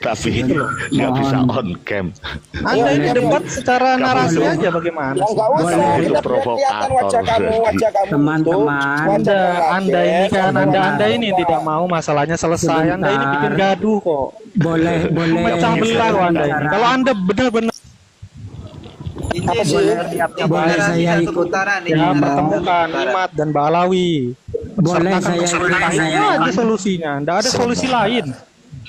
tapi Gitu loh. nggak bisa Mohon. on cam. Anda ini Boleh. debat secara narasi aja bagaimana? Ya nggak usah, Boleh. kita Provokator kelihatan wajah kamu itu, Teman-teman. wajah Anda ini kan Anda ini tidak mau masalahnya selesai. Anda ini bikin gaduh kok. Boleh Pecah belah kok Anda ini. Kalau Anda benar-benar apa sih? boleh saya satu ikut. putaran ini. ya pertemukan Imat dan Balawi. Boleh Sertakan saya pemerintah, ikut. itu aja solusinya. Tidak ada solusi lain.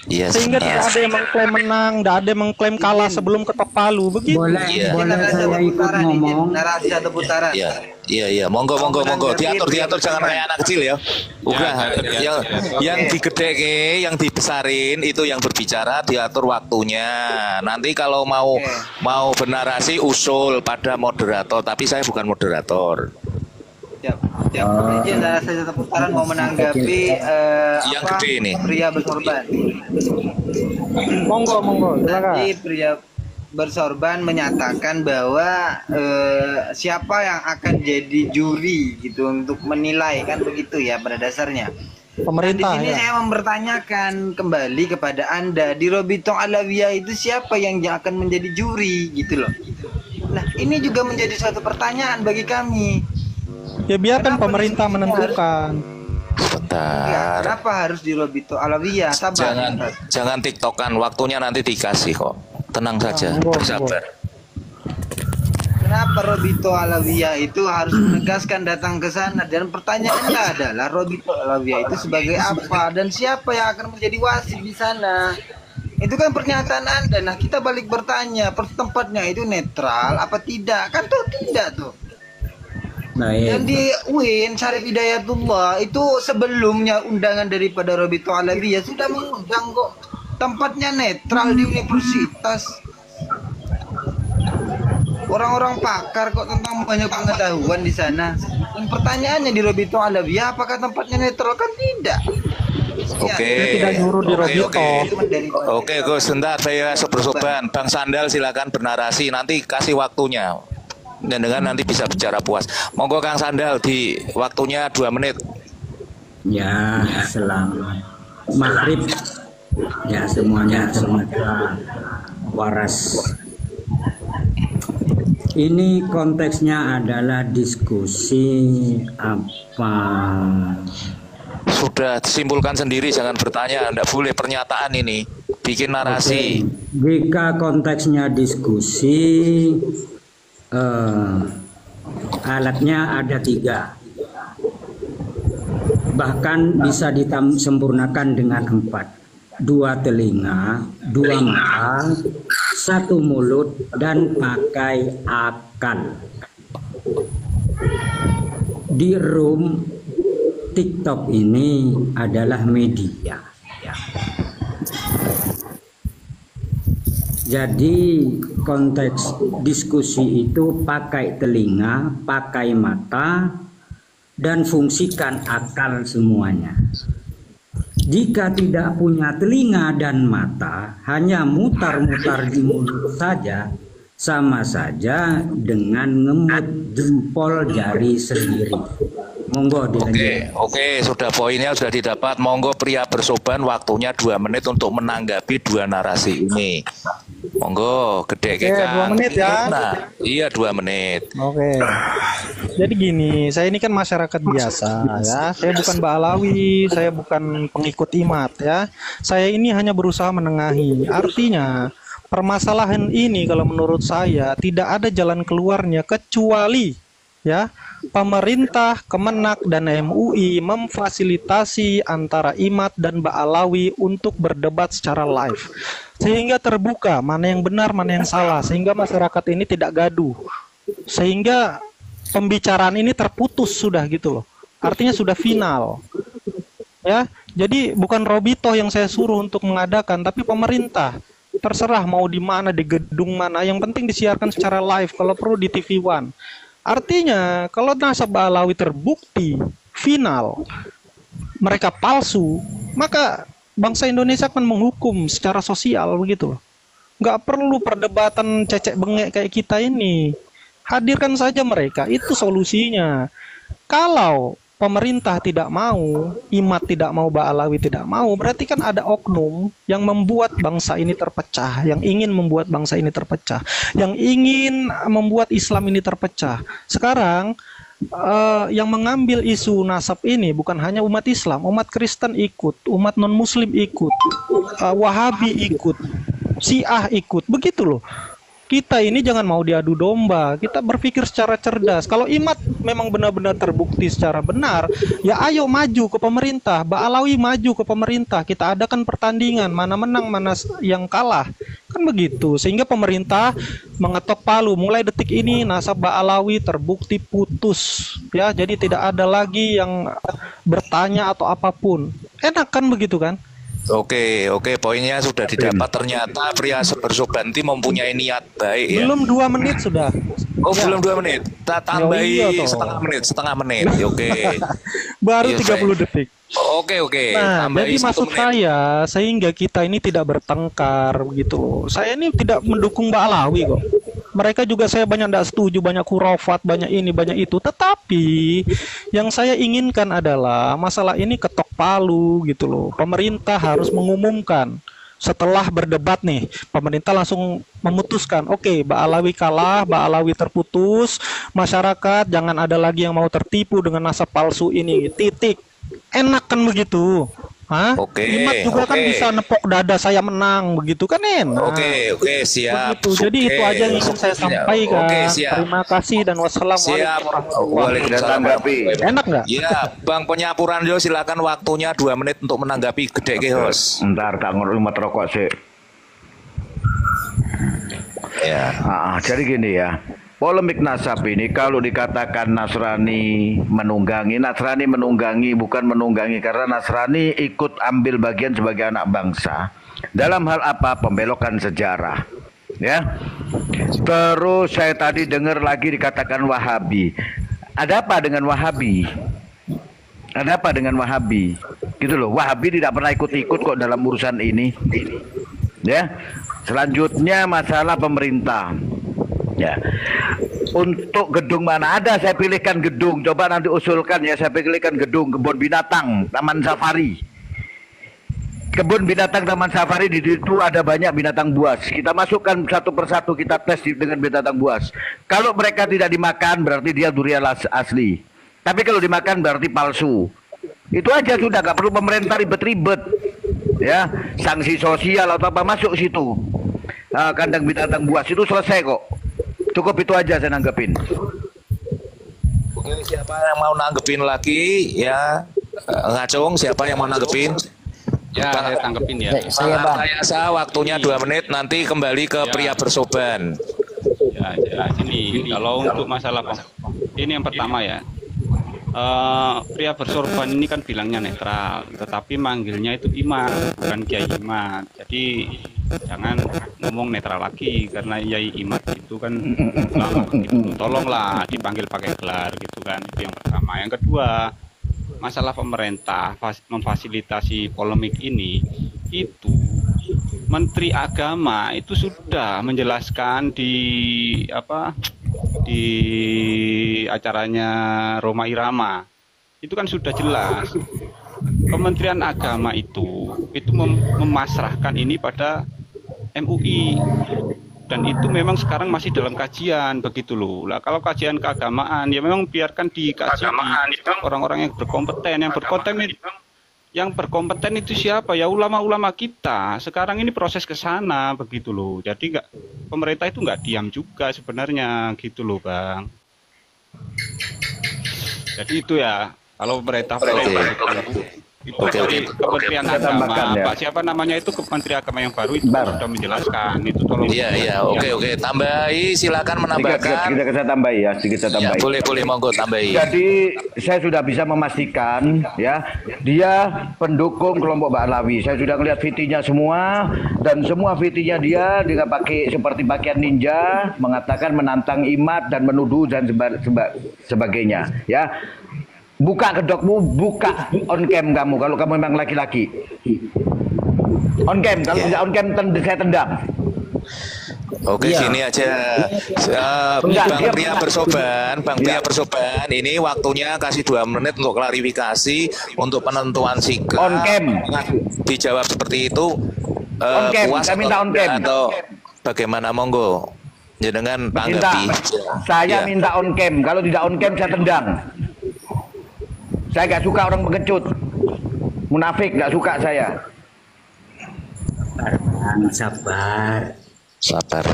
Iya, Sehingga tidak ada yang mengklaim menang, tidak ada yang mengklaim kalah sebelum ketok palu. Begitu. Boleh, Iya. boleh Narasi saya satu ikut putaran ini, ngomong. narasi satu putaran. Iya, monggo, diatur jangan kayak anak kecil ya. Udah, yang digedeke, yang dibesarin itu yang berbicara, diatur waktunya. Nanti kalau mau bernarasi usul pada moderator, tapi saya bukan moderator. Siap. Izin narasi satu putaran mau menanggapi Yang gede ini. pria bersorban. Monggo, silakan. Tadi pria bersorban menyatakan bahwa siapa yang akan jadi juri gitu untuk menilai, kan begitu ya pada dasarnya. Pemerintah Di sini ya. saya mempertanyakan kembali kepada Anda, di Robito Alawiyah itu siapa yang akan menjadi juri gitu loh. Nah, ini juga menjadi suatu pertanyaan bagi kami. Ya biarkan Kenapa pemerintah di sini menentukan. Ya, Sebentar. kenapa harus di Robito Alawiyah? Sabar. Jangan tiktokan, waktunya nanti dikasih kok. Tenang saja, monggo, bersabar. Kenapa Robito Alawiyah itu harus menegaskan datang ke sana, dan pertanyaannya adalah Robito Alawiyah itu sebagai apa dan siapa yang akan menjadi wasit di sana? Itu kan pernyataan Anda. Nah, kita balik bertanya, tempatnya itu netral apa tidak? Kan tuh tidak tuh. Dan Baik. di UIN Syarif Hidayatullah itu sebelumnya undangan daripada Robito Alawiyah sudah mengundang kok. Tempatnya netral di universitas. Orang-orang pakar kok tentang banyak pengetahuan di sana. Dan pertanyaannya di Robito Alawiyah apakah tempatnya netral? Kan tidak. Oke. Saya tidak nyuruh di Robito. Oke, Gus, sebentar saya Soban. Bang Sandal silakan bernarasi, nanti kasih waktunya. Dan dengan nanti bisa bicara puas. Monggo Kang Sandal, di waktunya 2 menit. Ya, selamat maghrib. Ya, semuanya waras. Ini konteksnya adalah diskusi apa? Sudah simpulkan sendiri, jangan bertanya. Anda boleh pernyataan ini, bikin narasi. Jika konteksnya diskusi, alatnya ada 3, bahkan bisa disempurnakan dengan 4: 2 telinga, 2 mata, 1 mulut, dan pakai akal. Di room TikTok ini adalah media. Jadi konteks diskusi itu pakai telinga, pakai mata, dan fungsikan akal semuanya. Jika tidak punya telinga dan mata, hanya mutar-mutar di mulut saja, sama saja dengan ngemut jempol jari sendiri. Monggo dilanjut. Oke, sudah poinnya sudah didapat. Monggo pria bersoban, waktunya 2 menit untuk menanggapi 2 narasi ini. Monggo, gede Oke, 2 menit ya. Nah, iya 2 menit. Oke. Jadi gini, saya ini kan masyarakat biasa ya. Saya bukan Ba'alawi, saya bukan pengikut Imat ya. Saya ini hanya berusaha menengahi. Artinya, permasalahan ini kalau menurut saya tidak ada jalan keluarnya kecuali ya pemerintah, Kemenak dan MUI memfasilitasi antara Imat dan Ba'alawi untuk berdebat secara live. Sehingga terbuka mana yang benar, mana yang salah, sehingga masyarakat ini tidak gaduh. Sehingga pembicaraan ini terputus sudah gitu loh. Artinya sudah final. Ya, jadi bukan Robito yang saya suruh untuk mengadakan, tapi pemerintah. Terserah mau di mana, di gedung mana, yang penting disiarkan secara live, kalau perlu di TV One. Artinya, kalau nasab Ba'alawi terbukti final, mereka palsu, maka bangsa Indonesia akan menghukum secara sosial begitu. Nggak perlu perdebatan cecek bengek kayak kita ini. Hadirkan saja mereka, itu solusinya. Kalau pemerintah tidak mau, Imat tidak mau, Ba'alawi tidak mau, berarti kan ada oknum yang membuat bangsa ini terpecah, yang ingin membuat bangsa ini terpecah, yang ingin membuat Islam ini terpecah. Sekarang yang mengambil isu nasab ini bukan hanya umat Islam, umat Kristen ikut, umat non-Muslim ikut, Wahabi ikut, Syiah ikut, begitu loh. Kita ini jangan mau diadu domba. Kita berpikir secara cerdas. Kalau Imat memang benar-benar terbukti secara benar, ya ayo maju ke pemerintah. Ba'alawi maju ke pemerintah. Kita adakan pertandingan, mana menang, mana yang kalah. Kan begitu. Sehingga pemerintah mengetok palu. Mulai detik ini nasab Ba'alawi terbukti putus. Ya, jadi tidak ada lagi yang bertanya atau apapun. Enak kan begitu kan? Oke, poinnya sudah didapat. Ternyata pria Bersobanti mempunyai niat baik ya. Belum 2 menit sudah. Oh, Ya. belum 2 menit. Kita tambahi iya toh. setengah menit. Oke. Baru Iya, 30 detik. Oke. Nah, Tambahi jadi 1 maksud menit. saya sehingga kita ini tidak bertengkar begitu. Saya ini tidak mendukung Ba'alawi kok. Mereka juga saya banyak tidak setuju, banyak khurafat, banyak ini, banyak itu. Tetapi yang saya inginkan adalah masalah ini ketok palu gitu loh. Pemerintah harus mengumumkan. Setelah berdebat nih, pemerintah langsung memutuskan, oke, Ba'alawi kalah, Ba'alawi terputus, masyarakat jangan ada lagi yang mau tertipu dengan nasab palsu ini, titik. Enak kan begitu? Hah? Oke, Imat juga kan oke. bisa nepok dada saya menang, begitu kan enak. Oke, siap. Begitu. Jadi itu aja yang ingin saya sampaikan. Oke, siap. Terima kasih dan wassalamualaikum Siap. warahmatullahi Waalaikumsalam. wabarakatuh. Enak nggak? Ya, Bang Penyapuran Jo, silakan waktunya 2 menit untuk menanggapi gede ke host. Ntar tak ngurus rokok sih. Ya. Jadi gini ya, polemik nasab ini kalau dikatakan Nasrani menunggangi bukan menunggangi karena Nasrani ikut ambil bagian sebagai anak bangsa. Dalam hal apa? Pembelokan sejarah. Ya. Terus saya tadi dengar lagi dikatakan Wahabi. Ada apa dengan Wahabi? Ada apa dengan Wahabi? Gitu loh. Wahabi tidak pernah ikut-ikut kok dalam urusan ini. Ya. Selanjutnya masalah pemerintah. Ya. Untuk gedung mana ada saya pilihkan gedung. Coba nanti usulkan ya, saya pilihkan gedung kebun binatang, taman safari. Kebun binatang taman safari di situ ada banyak binatang buas. Kita masukkan satu persatu, kita tes dengan binatang buas. Kalau mereka tidak dimakan berarti dia durian asli. Tapi kalau dimakan berarti palsu. Itu aja sudah, nggak perlu pemerintah ribet-ribet. Ya, sanksi sosial atau apa masuk situ. Kandang binatang buas itu selesai kok. Cukup itu aja saya nanggepin. Oke, siapa yang mau nanggepin lagi ya? Ngacung, siapa yang mau nanggepin? Ya, saya tanggepin ya. Saya waktunya 2 menit, nanti kembali ke pria bersoban. Ya, ini kalau untuk masalah ini yang pertama ya. Pria bersorban ini kan bilangnya netral, tetapi manggilnya itu Imat, bukan Kiai Imat. Jadi jangan ngomong netral lagi karena Kiai Imat itu kan lama gitu. Tolonglah dipanggil pakai gelar gitu kan. Itu yang pertama. Yang kedua, masalah pemerintah memfasilitasi polemik ini, itu Menteri Agama itu sudah menjelaskan di acaranya Roma Irama. Itu kan sudah jelas. Kementerian Agama itu memasrahkan ini pada MUI. Dan itu memang sekarang masih dalam kajian begitu loh. Lah kalau kajian keagamaan ya memang biarkan dikaji orang-orang yang berkompeten, yang berkompeten itu siapa? Ya ulama-ulama kita. Sekarang ini proses ke sana begitu loh. Jadi pemerintah itu nggak diam juga sebenarnya gitu loh, Bang. Jadi itu ya, kalau pemerintah itu dari Kementerian Agama, ya. Pak siapa namanya itu Kementerian Agama yang baru itu sudah menjelaskan itu tolong. Iya, oke. Tambahi, silakan menambahkan. Sedikit saya tambahi ya, sedikit saya Ya, tambahi. boleh monggo tambahi. Jadi saya sudah bisa memastikan ya, dia pendukung kelompok Ba'alawi. Saya sudah melihat VT-nya semua dan semua VT-nya dia dengan pakai seperti pakaian ninja, mengatakan menantang Imat dan menuduh dan sebagainya ya. Buka kedokmu, buka on cam kamu kalau kamu memang laki-laki. On cam, kalau tidak on cam saya tendang. Oke, Iya. gini aja. Enggak, Bang dia- Pria Bersoban, Bang Pria Iya. Bersoban, ini waktunya kasih 2 menit untuk klarifikasi untuk penentuan sikap. On cam. Dijawab seperti itu. On cam, Puas saya minta atau on tidak, cam. atau bagaimana, monggo. Jenengan Minta, tanggapi. saya Ya. minta on cam. Kalau tidak on cam saya tendang. Saya nggak suka orang pengecut, munafik, nggak suka saya. Bang, sabar. Sabar.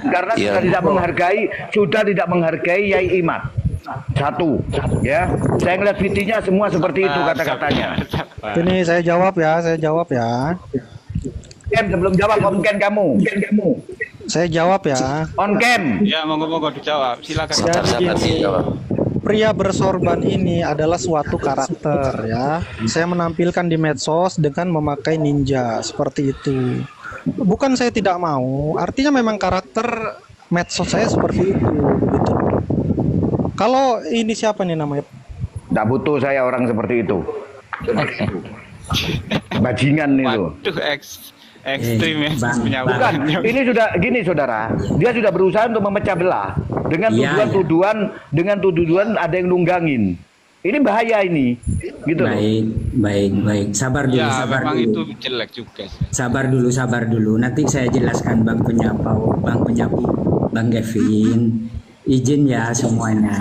Karena Iya. sudah tidak menghargai Yai Imad. Satu, ya. Saya ngeliat videonya semua seperti itu kata-katanya. Ini saya jawab ya. Ken, sebelum jawab on cam kamu. Saya jawab ya. On cam. Ya, monggo dijawab. Silakan. Sabar gini. dijawab. Pria bersorban ini adalah suatu karakter ya. Saya menampilkan di medsos dengan memakai ninja seperti itu. Bukan saya tidak mau, artinya memang karakter medsos saya seperti itu begitu. Kalau ini siapa nih namanya? Nggak butuh saya orang seperti itu. Bajingan itu. Waduh, ekstrim ya Bang, Bukan, penyawalannya. ini sudah gini saudara. Dia sudah berusaha untuk memecah belah dengan Iya, tuduhan ada yang nunggangin. Ini bahaya ini, gitu. loh. Baik. Sabar dulu, Ya, sabar memang dulu. itu jelek juga sih. Sabar dulu. Nanti saya jelaskan Bang Penyapu, Bang Kevin. Izin ya semuanya.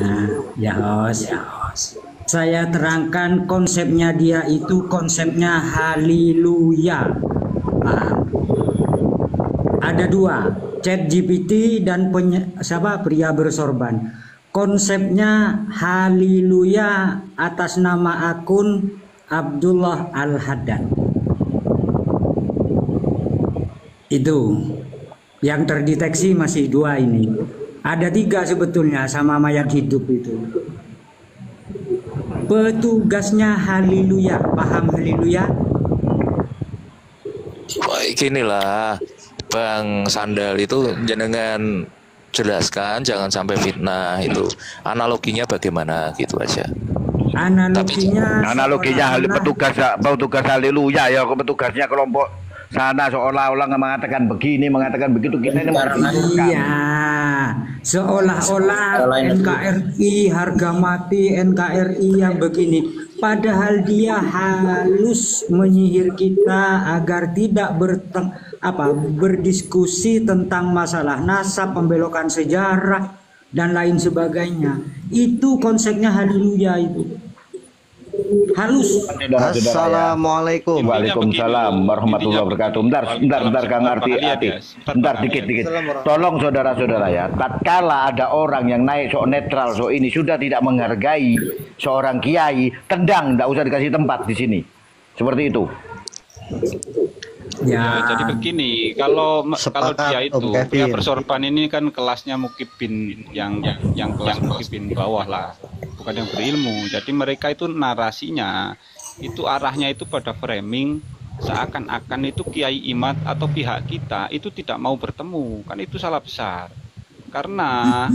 Ya, host. Saya terangkan konsepnya dia itu konsepnya haleluya. Ada 2, ChatGPT dan pria bersorban. Konsepnya haleluya atas nama akun Abdullah Al-Haddad. Itu yang terdeteksi masih 2 ini. Ada 3 sebetulnya sama mayat hidup itu. Petugasnya haleluya, paham haleluya? Ginilah Bang Sandal itu jenengan jelaskan, jangan sampai fitnah itu. Analoginya bagaimana gitu aja. Analoginya Petugas haleluya ya, petugasnya kelompok sana seolah-olah mengatakan begini, mengatakan begitu, kita ini mengaturkan. iya, seolah-olah NKRI harga mati, NKRI yang begini. Padahal dia halus menyihir kita agar tidak berdiskusi tentang masalah nasab, pembelokan sejarah dan lain sebagainya. Itu konsepnya haleluya itu. Halus. Assalamualaikum. Waalaikumsalam warahmatullahi wabarakatuh. Bentar Kang Arti. Bentar dikit. Tolong saudara-saudara ya, tatkala ada orang yang naik sok netral, sok ini sudah tidak menghargai seorang kiai, tendang, tidak usah dikasih tempat di sini. Seperti itu. Ya, jadi begini, kalau dia itu pria bersorban ini kan kelasnya mukibin yang kelas mukibin bawah lah, bukan yang berilmu. Jadi mereka itu narasinya itu arahnya itu pada framing seakan-akan itu Kiai Imad atau pihak kita itu tidak mau bertemu. Kan itu salah besar. Karena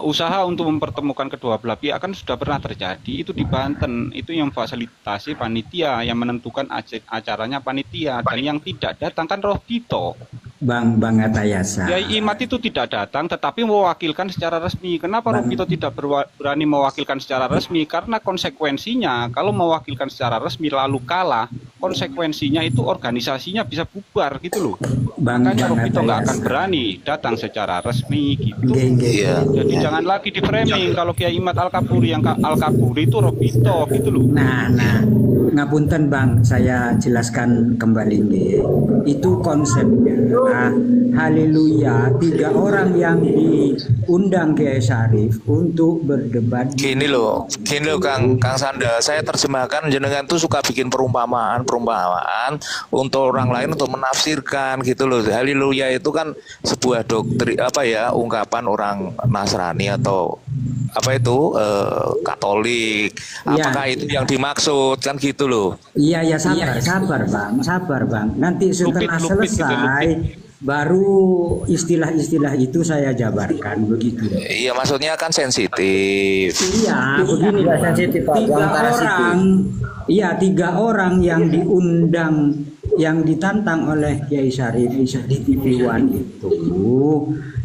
usaha untuk mempertemukan kedua belah pihak kan sudah pernah terjadi. Itu di Banten, itu yang fasilitasi panitia, yang menentukan acaranya panitia, dan yang tidak datang kan Rohito. Bang Atayasa. Kiai Imad itu tidak datang tetapi mewakilkan secara resmi. Kenapa Rohito tidak berani mewakilkan secara resmi? Karena konsekuensinya kalau mewakilkan secara resmi lalu kalah, konsekuensinya itu organisasinya bisa bubar gitu loh. Makanya Rohito nggak akan berani datang secara resmi gitu. Iya. Jadi jangan lagi di framing kalau Kiai Imad Al-Kaburi, yang Al-Kaburi itu Rohito gitu loh. Nah, ngapunten Bang, saya jelaskan kembali nih. Itu konsepnya. Haleluya, 3 orang yang diundang Kiai Syarif untuk berdebat. Gini loh Kang Sandal, saya terjemahkan jenengan tuh suka bikin perumpamaan untuk orang lain untuk menafsirkan gitu loh. Haleluya itu kan sebuah doktrin ungkapan orang Nasrani atau Katolik. Apakah itu yang dimaksud kan gitu loh? Iya, sabar Bang. Nanti setelah selesai baru istilah-istilah itu saya jabarkan begitu. Iya, maksudnya kan sensitif. Iya, begini sensitif. 3 orang yang diundang yang ditantang oleh Kiai Syarif di TV One itu,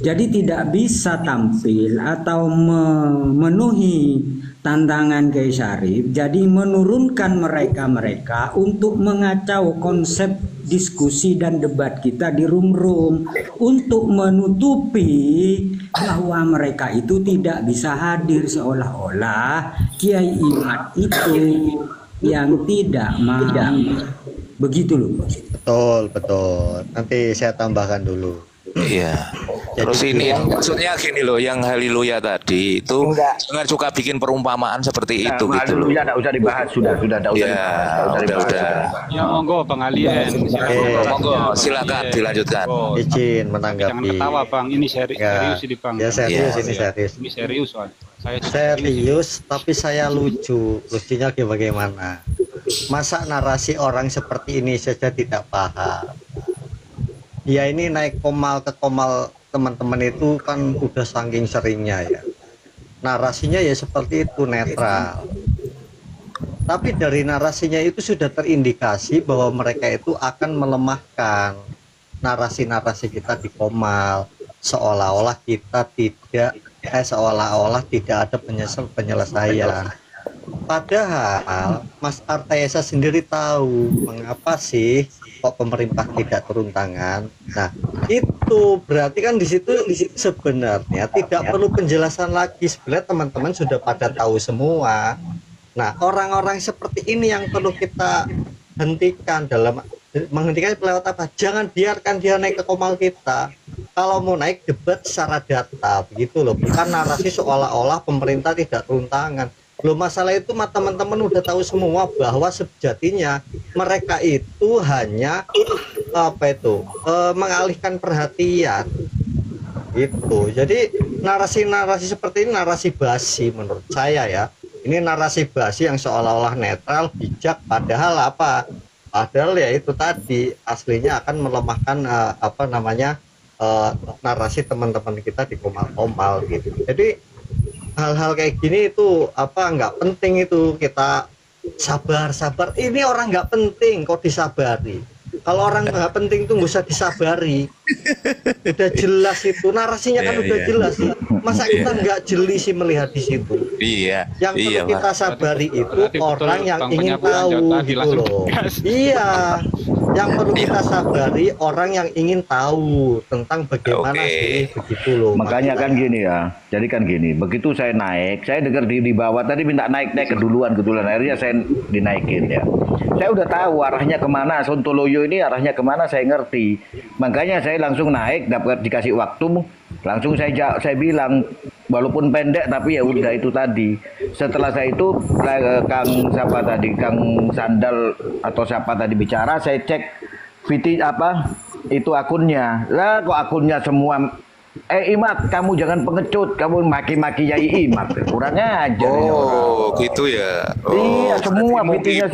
jadi tidak bisa tampil atau memenuhi tantangan Kiai Syarif, jadi menurunkan mereka untuk mengacau konsep diskusi dan debat kita di room untuk menutupi bahwa mereka itu tidak bisa hadir, seolah-olah Kiai Imad itu yang tidak mau. Begitu loh. Betul. Nanti saya tambahkan dulu. Iya. Terus ini maksudnya gini loh, yang haleluya tadi itu jangan suka bikin perumpamaan seperti itu gitu loh. Haleluya enggak usah dibahas, sudah enggak usah dibahas. Udah. Ya monggo Bang Alien. Monggo silakan dilanjutkan. Izin Jangan menanggapi. ketawa Bang, ini serius ini Bang. Ya serius Ya. ini serius. Ini serius soalnya. Saya Serius, tapi saya lucu. Lucunya bagaimana? Masa narasi orang seperti ini saja tidak paham? Ya ini naik komal ke komal teman-teman itu kan udah saking seringnya ya. Narasinya ya seperti itu, netral. Tapi dari narasinya itu sudah terindikasi bahwa mereka itu akan melemahkan narasi-narasi kita di komal, seolah-olah kita seolah-olah tidak ada penyelesaian. Padahal Mas Artaesa sendiri tahu mengapa sih kok pemerintah tidak turun tangan. Nah, itu berarti kan di situ sebenarnya tidak perlu penjelasan lagi. Sebenarnya teman-teman sudah pada tahu semua. Nah, orang-orang seperti ini yang perlu kita hentikan menghentikan lewat apa? Jangan biarkan dia naik ke komal kita. Kalau mau naik debat secara data, begitu loh. Bukan narasi seolah-olah pemerintah tidak turun tangan. Loh, masalah itu teman-teman udah tahu semua bahwa sejatinya mereka itu hanya mengalihkan perhatian gitu. Jadi narasi-narasi seperti ini narasi basi menurut saya ya. Ini narasi basi yang seolah-olah netral, bijak, padahal apa? Padahal ya itu tadi aslinya akan melemahkan narasi teman-teman kita di komal-komal gitu. Jadi hal-hal kayak gini itu nggak penting itu kita sabar. Ini orang nggak penting kok disabari. Kalau orang nggak penting itu nggak usah disabari. Udah jelas itu narasinya kan udah jelas. Masa kita nggak jeli sih melihat di situ? Iya. Yang perlu kita sabari itu orang yang ingin tahu gitu loh. Iya. Yang perlu kita sabari orang yang ingin tahu tentang bagaimana sih begitu loh. Makanya kan gini ya. Jadi kan gini, begitu saya naik, saya dengar di bawah tadi minta naik keduluan, akhirnya saya dinaikin ya. Saya udah tahu arahnya kemana, Sontoloyo ini arahnya kemana saya ngerti. Makanya saya langsung naik, dapat dikasih waktu, langsung saya bilang, walaupun pendek tapi ya udah itu tadi. Setelah saya itu Kang Sandal atau siapa tadi bicara, saya cek itu akunnya. Lah kok akunnya semua Imat, kamu jangan pengecut, kamu maki-maki Yai Imat, kurang ajar. Oh, gitu ya. Iya, semua VT-nya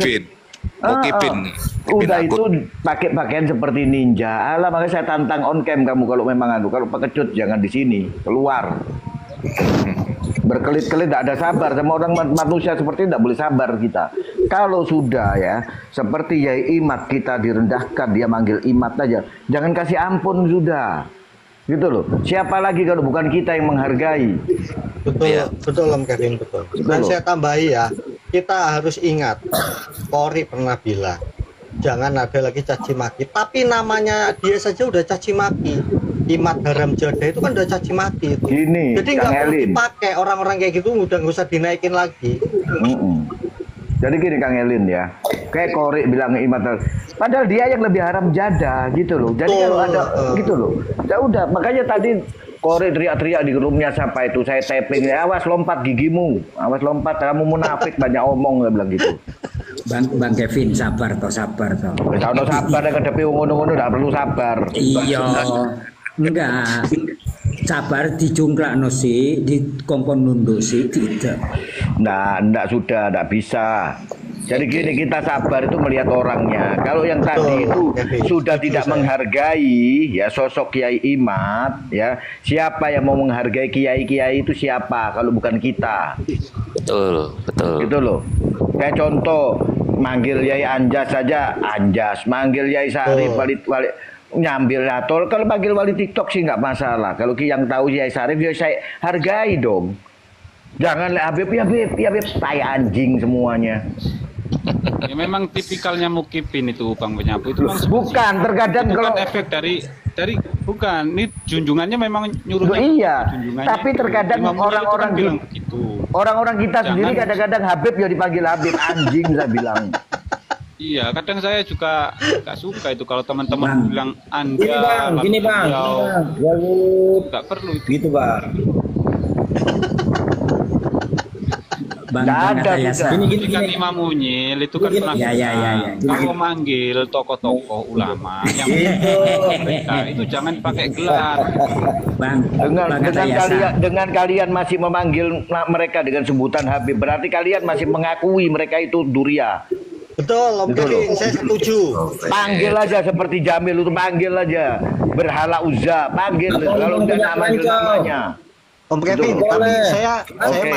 udah itu pakai pakaian seperti ninja. Alah, makanya saya tantang on cam kamu kalau memang kalau pengecut jangan di sini, keluar. Berkelit-kelit tidak ada sabar sama orang manusia seperti tidak boleh sabar kita. Kalau sudah ya seperti Yai Imat kita direndahkan, dia manggil Imat aja, jangan kasih ampun sudah. Gitu loh. Siapa lagi kalau bukan kita yang menghargai? Betul Om Kevin, betul. Dan saya tambahi ya, kita harus ingat, Polri pernah bilang, jangan ada lagi caci maki. Tapi namanya dia saja udah caci maki. Imat Haram Jada itu kan udah caci maki itu. Gini, jadi nggak perlu dipakai orang-orang kayak gitu, udah nggak usah dinaikin lagi. Jadi gini Kang Elin ya, kayak Korek bilang Imat, padahal dia yang lebih haram jada gitu loh. Jadi kalau ada gitu loh, ya udah. Makanya tadi Korek teriak-teriak di roomnya siapa itu, saya tapping, awas lompat gigimu, awas lompat, kamu munafik banyak omong, dia bilang gitu. Bang Kevin sabar toh. Sabar ya kedepi ngono-ngono, tidak perlu sabar. Iya, enggak. Sabar dicungklak no sih, di kompon nunduk sih tidak. Nah, enggak sudah, enggak bisa. Jadi gini, kita sabar itu melihat orangnya. Kalau yang tadi itu sudah tidak menghargai ya sosok Kiai Imat ya, siapa yang mau menghargai kiai-kiai itu siapa kalau bukan kita? Betul. Gitu loh. Kayak contoh manggil Yai Anjas saja Anjas, manggil Yai Sarif wali nyambil atol. Kalau panggil wali TikTok sih nggak masalah. Kalau yang tahu Yai Sarif ya saya hargai dong. Jangan Habib tai anjing semuanya. Ya memang tipikalnya Mukipin itu Bang Penyapu itu memang Bukan, terkadang itu kalau kan efek dari bukan, ini junjungannya memang nyuruhnya iya, junjungannya tapi itu. terkadang Imam Munir itu kan orang-orang bilang begitu. orang-orang kita Jangan- sendiri kadang-kadang Habib ya dipanggil Habib anjing saya bilang. Iya, kadang saya juga nggak suka itu kalau teman-teman Bang. bilang Anda Gini bang, lalu gini bang, beliau. Nggak perlu itu. gitu bang. Bang, Nggak Bang ada, Atayasa. tidak. Ini kan Imam Munyil itu kan pernah Ya, ya, ya, ya. kalau manggil tokoh-tokoh ulama yang mereka itu jangan pakai gelar. Bang, Bang Atayasa. Dengan kalian masih memanggil mereka dengan sebutan Habib, berarti kalian masih mengakui mereka itu duria. Betul, Om Betul, Kevin, loh. saya setuju. Panggil aja seperti Jamil itu, panggil aja berhala Uzza, panggil kalau udah namanya namanya. Om Kevin, Boleh. tapi saya Oke.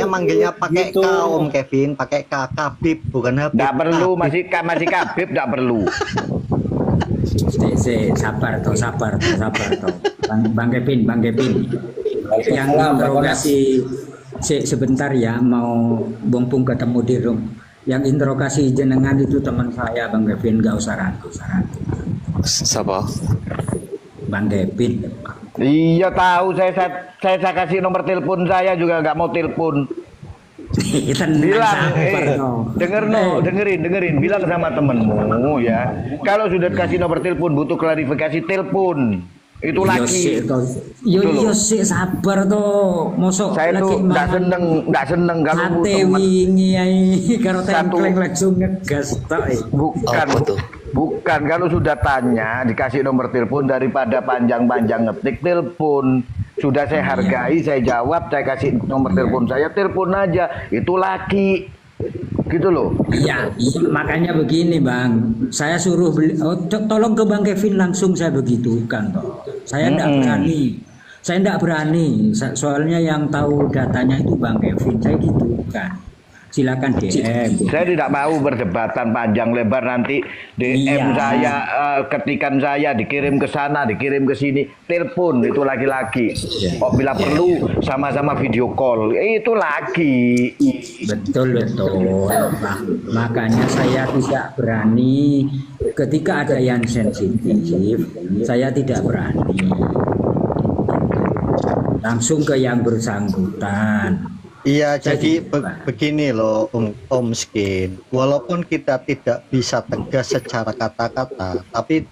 manggilnya pakai Gitu. K, Om Kevin, pakai K, Kabib, bukan Habib. Nggak perlu, Kabib. masih Kabib, nggak perlu. Sabar toh. Bang Kevin. Yang interogasi sebentar ya, mau bumpung ketemu di room. Yang interogasi jenengan itu teman saya Bang Kevin, nggak usah ragu. Siapa? Bang Kevin. Iya tahu, saya kasih nomor telepon saya juga nggak mau telepon. Bilang, dengerin, bilang sama temenmu ya. Kalau sudah kasih nomor telepon butuh klarifikasi, telepon. Itu lagi. Yo Itu loh. sik sabar toh. Mosok Saya tuh nggak seneng kalau Ate temen. wingi ai karo Satu. tengkleng langsung ngegas tok. Bukan, Apa tuh? bukan. Kalau sudah tanya dikasih nomor telepon daripada panjang-panjang ngetik telepon. Sudah saya hargai, saya jawab, saya kasih nomor telepon saya, telepon aja. Itu laki, gitu loh. Iya, makanya begini Bang. Saya suruh beli, tolong ke Bang Kevin langsung saya begitukan toh. Saya enggak berani. Saya enggak berani. Soalnya yang tahu datanya itu Bang Kevin. Saya gitukan. Silakan DM. Saya tidak mau berdebatan panjang lebar nanti DM Iya. saya, ketikan saya dikirim ke sana, dikirim ke sini, telepon itu laki-laki. Kok bila perlu sama-sama video call, itu laki. Betul. Nah, makanya saya tidak berani ketika ada yang sensitif. Saya tidak berani. Langsung ke yang bersangkutan. Iya, jadi gitu, begini loh, Om Skin. Walaupun kita tidak bisa tegas secara kata-kata, tapi